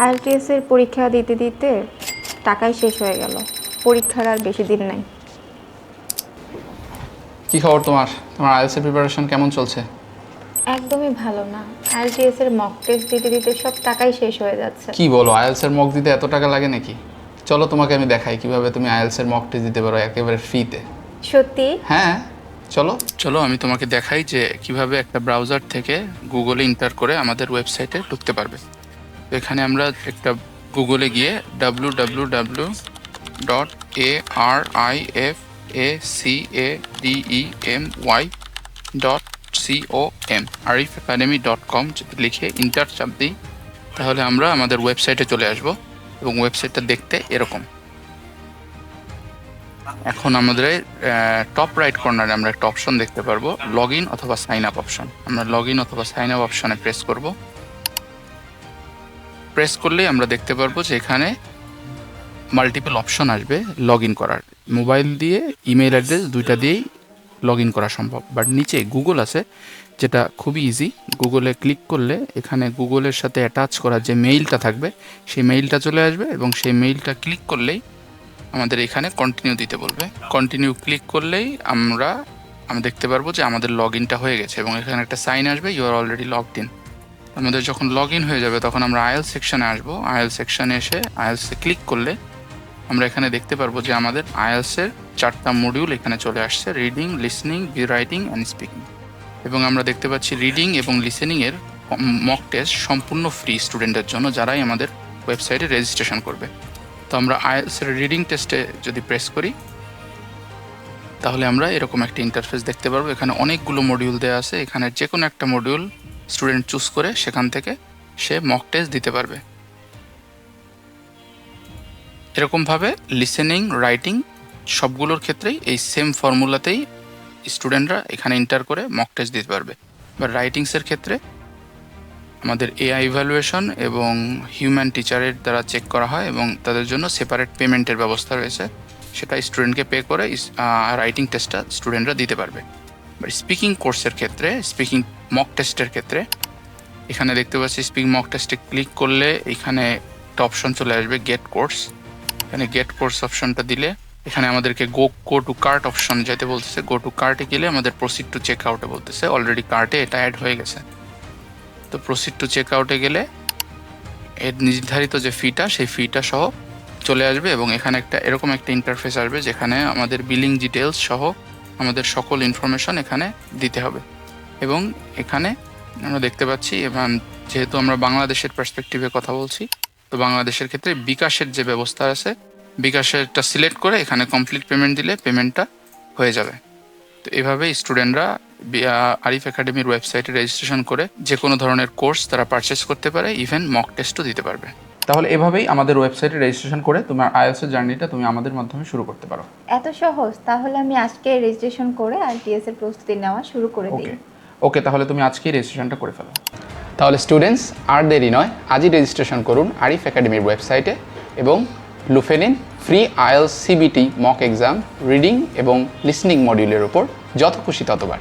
IELTS এর পরীক্ষা দিতে দিতে টাকাই শেষ হয়ে গেল। পরীক্ষার আর বেশি দিন নাই। কি খবর তোমার? তোমার আইএলটিএস এর প্রিপারেশন কেমন চলছে? একদমই ভালো না। আইএলটিএস এর মক টেস্ট দিতে দিতে সব টাকাই শেষ হয়ে যাচ্ছে। কি বলো, আইএলটিএস এর মক দিতে এত টাকা লাগে নাকি? চলো তোমাকে আমি দেখাই কিভাবে তুমি আইএলটিএস এর মক টেস্ট দিতে পারো একেবারে ফ্রিতে। সত্যি? হ্যাঁ, চলো চলো আমি তোমাকে দেখাই যে কিভাবে একটা ব্রাউজার থেকে গুগলে এন্টার করে আমাদের ওয়েবসাইটে ঢুকতে পারবে। তো এখানে আমরা একটা গুগলে গিয়ে www.arifacademy.com arifacademy.com যদি লিখে ইন্টার চাপ দিই তাহলে আমরা আমাদের ওয়েবসাইটে চলে আসব এবং ওয়েবসাইটটা দেখতে এরকম। এখন আমাদের টপ রাইট কর্নারে আমরা একটা অপশন দেখতে পারবো, লগ ইন অথবা সাইন আপ অপশন। আমরা লগ ইন অথবা সাইন আপ অপশনে প্রেস করব। প্রেস করলেই আমরা দেখতে পারবো যে এখানে মাল্টিপল অপশন আসবে লগ ইন করার। মোবাইল দিয়ে ইমেল অ্যাড্রেস দুইটা দিয়েই লগ ইন করা সম্ভব, বাট নিচে গুগল আছে যেটা খুবই ইজি। গুগলে ক্লিক করলে এখানে গুগলের সাথে অ্যাটাচ করা যে মেইলটা থাকবে সেই মেইলটা চলে আসবে এবং সেই মেইলটা ক্লিক করলেই আমাদের এখানে কন্টিনিউ দিতে বলবে। কন্টিনিউ ক্লিক করলেই আমরা দেখতে পারবো যে আমাদের লগ ইনটা হয়ে গেছে এবং এখানে একটা সাইন আসবে, you are already logged in. আমাদের যখন লগ ইন হয়ে যাবে তখন আমরা আইএলটিএস সেকশনে আসবো। আইএলটিএস সেকশনে এসে আইএলটিএসে ক্লিক করলে আমরা এখানে দেখতে পারবো যে আমাদের আইএলটিএসের 4টা মডিউল এখানে চলে আসছে, reading, listening, writing and speaking. এবং আমরা দেখতে পাচ্ছি রিডিং এবং লিসেনিংয়ের মক টেস্ট সম্পূর্ণ ফ্রি স্টুডেন্টের জন্য যারাই আমাদের ওয়েবসাইটে রেজিস্ট্রেশন করবে। তো আমরা আইএলটিএসের রিডিং টেস্টে যদি প্রেস করি তাহলে আমরা এরকম একটা ইন্টারফেস দেখতে পারবো। এখানে অনেকগুলো মডিউল দেওয়া আছে, এখানে যে কোনো একটা মডিউল স্টুডেন্ট চুজ করে সেখান থেকে সে মক টেস্ট দিতে পারবে। এরকমভাবে লিসেনিং, রাইটিং সবগুলোর ক্ষেত্রেই এই সেম ফর্মুলাতেই স্টুডেন্টরা এখানে এন্টার করে মক টেস্ট দিতে পারবে। বা রাইটিংসের ক্ষেত্রে আমাদের এআই ইভ্যালুয়েশন এবং হিউম্যান টিচারের দ্বারা চেক করা হয় এবং তাদের জন্য সেপারেট পেমেন্টের ব্যবস্থা রয়েছে, সেটা স্টুডেন্টকে পে করে রাইটিং টেস্টটা স্টুডেন্টরা দিতে পারবে। বাট স্পিকিং কোর্সের ক্ষেত্রে, স্পিকিং মক টেস্টের ক্ষেত্রে এখানে দেখতে পাচ্ছি স্পিকিং মক টেস্টে ক্লিক করলে এখানে একটা অপশন চলে আসবে গেট কোর্স। এখানে গেট কোর্স অপশনটা দিলে এখানে আমাদেরকে গো টু কার্ট অপশন যেতে বলতেছে। গো টু কার্টে গেলে আমাদের প্রসিড টু চেক আউটে বলতেছে, অলরেডি কার্টে এটা অ্যাড হয়ে গেছে। তো প্রসিড টু চেক আউটে গেলে এর নির্ধারিত যে ফিটা সেই ফিটা সহ চলে আসবে এবং এখানে এরকম একটা ইন্টারফেস আসবে যেখানে আমাদের বিলিং ডিটেলস সহ আমাদের সকল ইনফরমেশন এখানে দিতে হবে। এবং এখানে আমরা দেখতে পাচ্ছি, এবং যেহেতু আমরা বাংলাদেশের পার্সপেক্টিভে কথা বলছি, তো বাংলাদেশের ক্ষেত্রে বিকাশের যে ব্যবস্থা আছে বিকাশেরটা সিলেক্ট করে এখানে কমপ্লিট পেমেন্ট দিলে পেমেন্টটা হয়ে যাবে। তো এভাবে স্টুডেন্টরা আরিফ একাডেমির ওয়েবসাইটে রেজিস্ট্রেশন করে যে কোনো ধরনের কোর্স তারা পারচেস করতে পারে, ইভেন মক টেস্টও দিতে পারবে। তাহলে এভাবেই আমাদের ওয়েবসাইটে রেজিস্ট্রেশন করে তোমার আইএলটিএস জার্নিটা তুমি আমাদের মাধ্যমে শুরু করতে পারো। এত সহজ? তাহলে আমি আজকে রেজিস্ট্রেশন করে আইএলটিএস এর প্রস্তুতি নেওয়া শুরু করে দিই। ওকে, তাহলে তুমি আজকেই রেজিস্ট্রেশনটা করে ফেলো। তাহলে স্টুডেন্টস, আর দেরি নয়, আজই রেজিস্ট্রেশন করুন আরিফ একাডেমির ওয়েবসাইটে এবং লুফে নিন free IELTS CBT mock exam reading এবং লিসনিং মডিউলের উপর যত খুশি ততবার।